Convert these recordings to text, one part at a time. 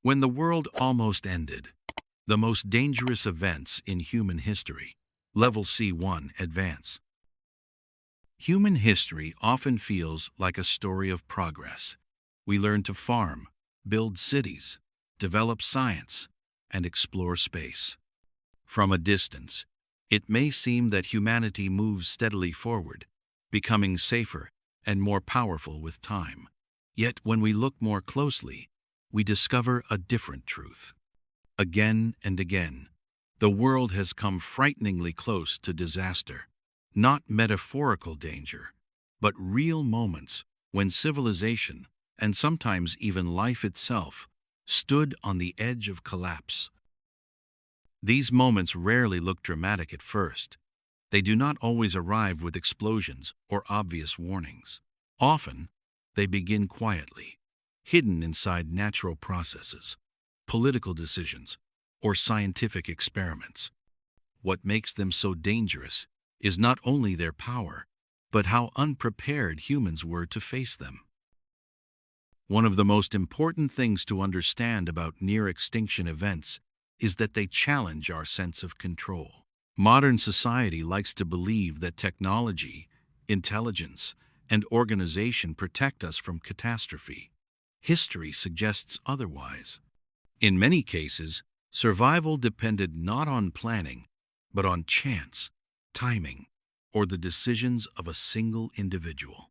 When the world almost ended, the most dangerous events in human history. Level C1 Advance. Human history often feels like a story of progress. We learn to farm, build cities, develop science, and explore space. From a distance, it may seem that humanity moves steadily forward, becoming safer and more powerful with time. Yet when we look more closely, we discover a different truth. Again and again, the world has come frighteningly close to disaster. Not metaphorical danger, but real moments when civilization, and sometimes even life itself, stood on the edge of collapse. These moments rarely look dramatic at first. They do not always arrive with explosions or obvious warnings. Often, they begin quietly, hidden inside natural processes, political decisions, or scientific experiments. What makes them so dangerous is not only their power, but how unprepared humans were to face them. One of the most important things to understand about near-extinction events is that they challenge our sense of control. Modern society likes to believe that technology, intelligence, and organization protect us from catastrophe. History suggests otherwise. In many cases, survival depended not on planning, but on chance, timing, or the decisions of a single individual.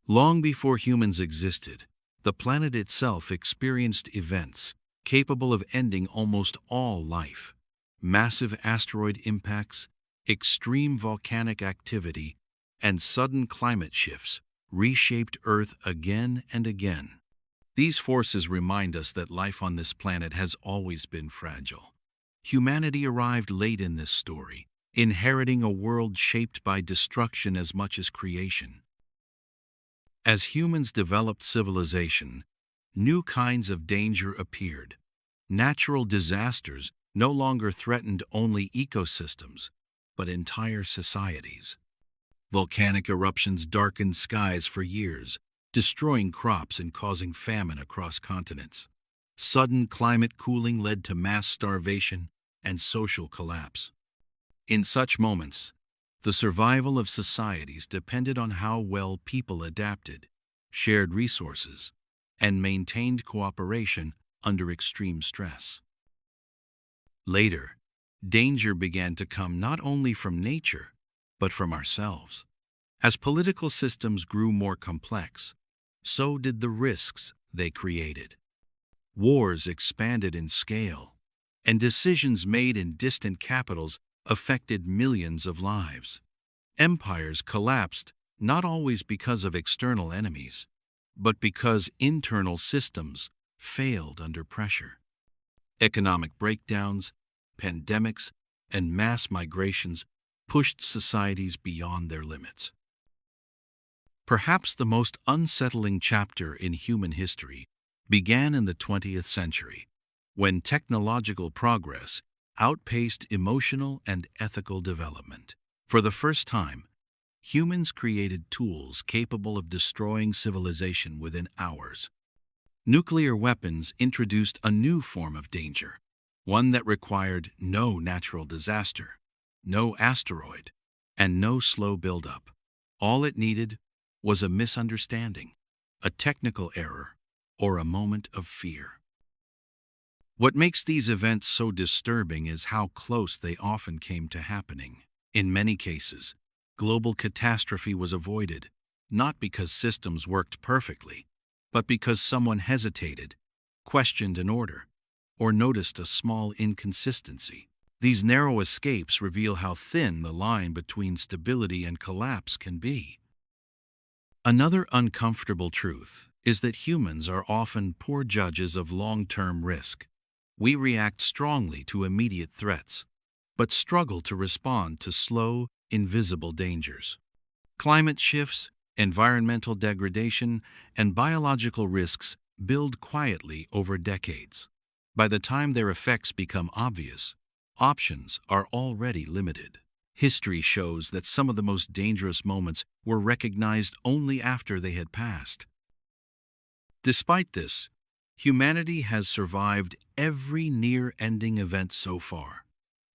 Long before humans existed, the planet itself experienced events capable of ending almost all life. Massive asteroid impacts, extreme volcanic activity, and sudden climate shifts reshaped Earth again and again. These forces remind us that life on this planet has always been fragile. Humanity arrived late in this story, inheriting a world shaped by destruction as much as creation. As humans developed civilization, new kinds of danger appeared. Natural disasters no longer threatened only ecosystems, but entire societies. Volcanic eruptions darkened skies for years, destroying crops and causing famine across continents. Sudden climate cooling led to mass starvation and social collapse. In such moments, the survival of societies depended on how well people adapted, shared resources, and maintained cooperation under extreme stress. Later, danger began to come not only from nature, but from ourselves. As political systems grew more complex, so did the risks they created. Wars expanded in scale, and decisions made in distant capitals affected millions of lives. Empires collapsed not always because of external enemies, but because internal systems failed under pressure. Economic breakdowns, pandemics, and mass migrations pushed societies beyond their limits. Perhaps the most unsettling chapter in human history began in the 20th century, when technological progress outpaced emotional and ethical development. For the first time, humans created tools capable of destroying civilization within hours. Nuclear weapons introduced a new form of danger, one that required no natural disaster, no asteroid, and no slow buildup. All it needed was a misunderstanding, a technical error, or a moment of fear. What makes these events so disturbing is how close they often came to happening. In many cases, global catastrophe was avoided, not because systems worked perfectly, but because someone hesitated, questioned an order, or noticed a small inconsistency. These narrow escapes reveal how thin the line between stability and collapse can be. Another uncomfortable truth is that humans are often poor judges of long-term risk. We react strongly to immediate threats, but struggle to respond to slow, invisible dangers. Climate shifts, environmental degradation, and biological risks build quietly over decades. By the time their effects become obvious, options are already limited. History shows that some of the most dangerous moments were recognized only after they had passed. Despite this, Humanity has survived every near-ending event so far.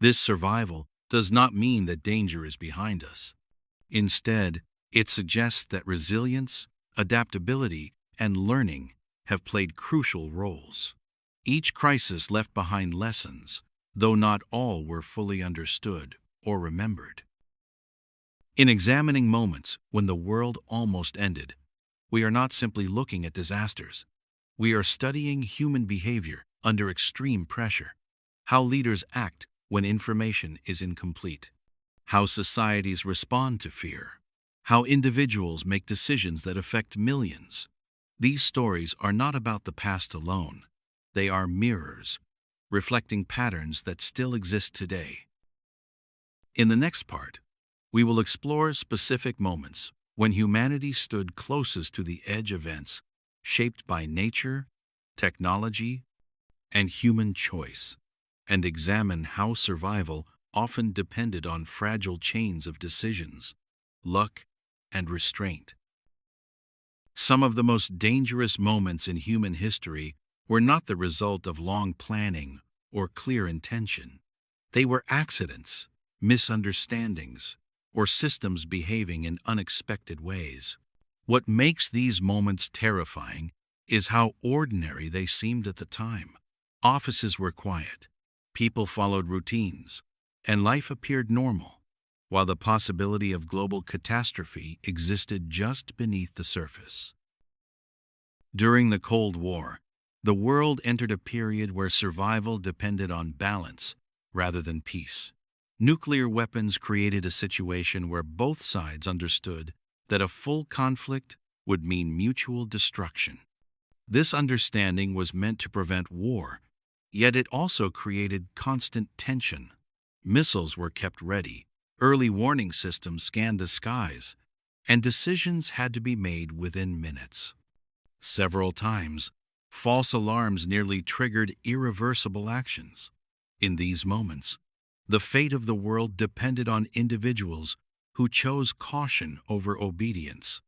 This survival does not mean that danger is behind us. Instead, it suggests that resilience, adaptability, and learning have played crucial roles. Each crisis left behind lessons, though not all were fully understood or remembered. In examining moments when the world almost ended, we are not simply looking at disasters. We are studying human behavior under extreme pressure, how leaders act when information is incomplete, how societies respond to fear, how individuals make decisions that affect millions. These stories are not about the past alone. They are mirrors, reflecting patterns that still exist today. In the next part, we will explore specific moments when humanity stood closest to the edge of events shaped by nature, technology, and human choice, and examine how survival often depended on fragile chains of decisions, luck, and restraint. Some of the most dangerous moments in human history were not the result of long planning or clear intention. They were accidents, misunderstandings, or systems behaving in unexpected ways. What makes these moments terrifying is how ordinary they seemed at the time. Offices were quiet, people followed routines, and life appeared normal, while the possibility of global catastrophe existed just beneath the surface. During the Cold War, the world entered a period where survival depended on balance rather than peace. Nuclear weapons created a situation where both sides understood that a full conflict would mean mutual destruction. This understanding was meant to prevent war, yet it also created constant tension. Missiles were kept ready, early warning systems scanned the skies, and decisions had to be made within minutes. Several times, false alarms nearly triggered irreversible actions. In these moments, the fate of the world depended on individuals who chose caution over obedience.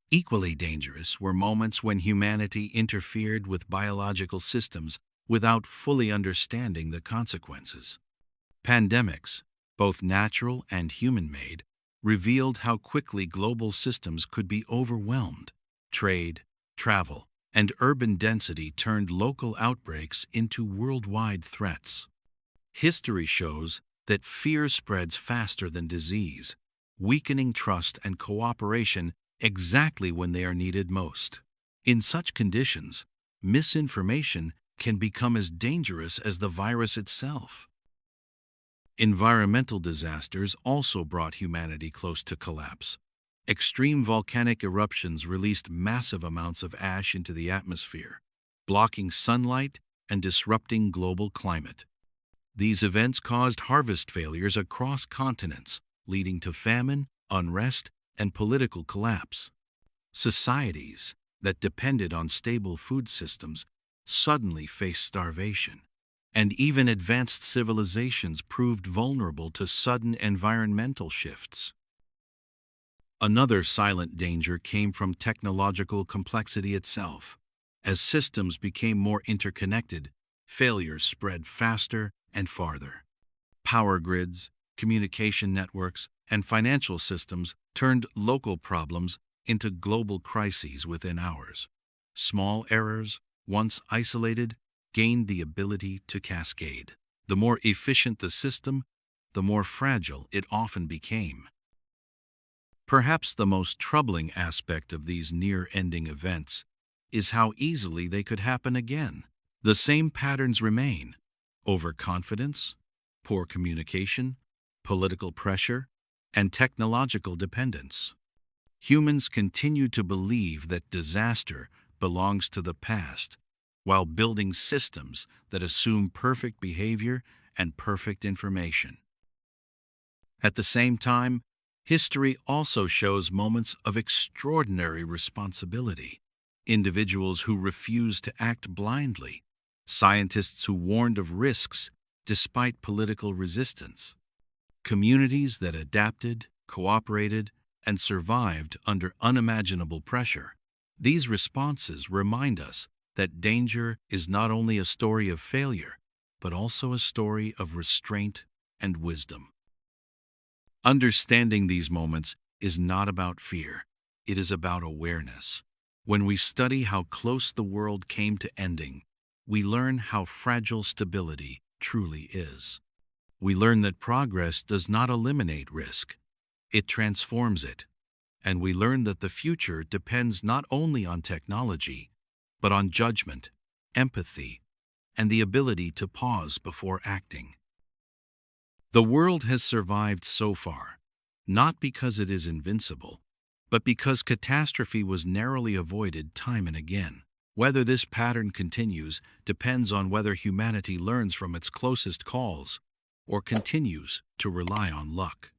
Equally dangerous were moments when humanity interfered with biological systems without fully understanding the consequences. Pandemics, both natural and human-made, revealed how quickly global systems could be overwhelmed. Trade, travel, and urban density turned local outbreaks into worldwide threats. History shows that fear spreads faster than disease, weakening trust and cooperation exactly when they are needed most. In such conditions, misinformation can become as dangerous as the virus itself. Environmental disasters also brought humanity close to collapse. Extreme volcanic eruptions released massive amounts of ash into the atmosphere, blocking sunlight and disrupting global climate. These events caused harvest failures across continents, leading to famine, unrest, and political collapse. Societies that depended on stable food systems suddenly faced starvation, and even advanced civilizations proved vulnerable to sudden environmental shifts. Another silent danger came from technological complexity itself. As systems became more interconnected, failures spread faster and farther. Power grids, communication networks, and financial systems turned local problems into global crises within hours. Small errors, once isolated, gained the ability to cascade. The more efficient the system, the more fragile it often became. Perhaps the most troubling aspect of these near-ending events is how easily they could happen again. The same patterns remain: overconfidence, poor communication, political pressure, and technological dependence. Humans continue to believe that disaster belongs to the past, while building systems that assume perfect behavior and perfect information. At the same time, history also shows moments of extraordinary responsibility. Individuals who refused to act blindly, scientists who warned of risks despite political resistance, communities that adapted, cooperated, and survived under unimaginable pressure. These responses remind us that danger is not only a story of failure, but also a story of restraint and wisdom. Understanding these moments is not about fear, it is about awareness. When we study how close the world came to ending, we learn how fragile stability truly is. We learn that progress does not eliminate risk, it transforms it. And we learn that the future depends not only on technology, but on judgment, empathy, and the ability to pause before acting. The world has survived so far, not because it is invincible, but because catastrophe was narrowly avoided time and again. Whether this pattern continues depends on whether humanity learns from its closest calls or continues to rely on luck.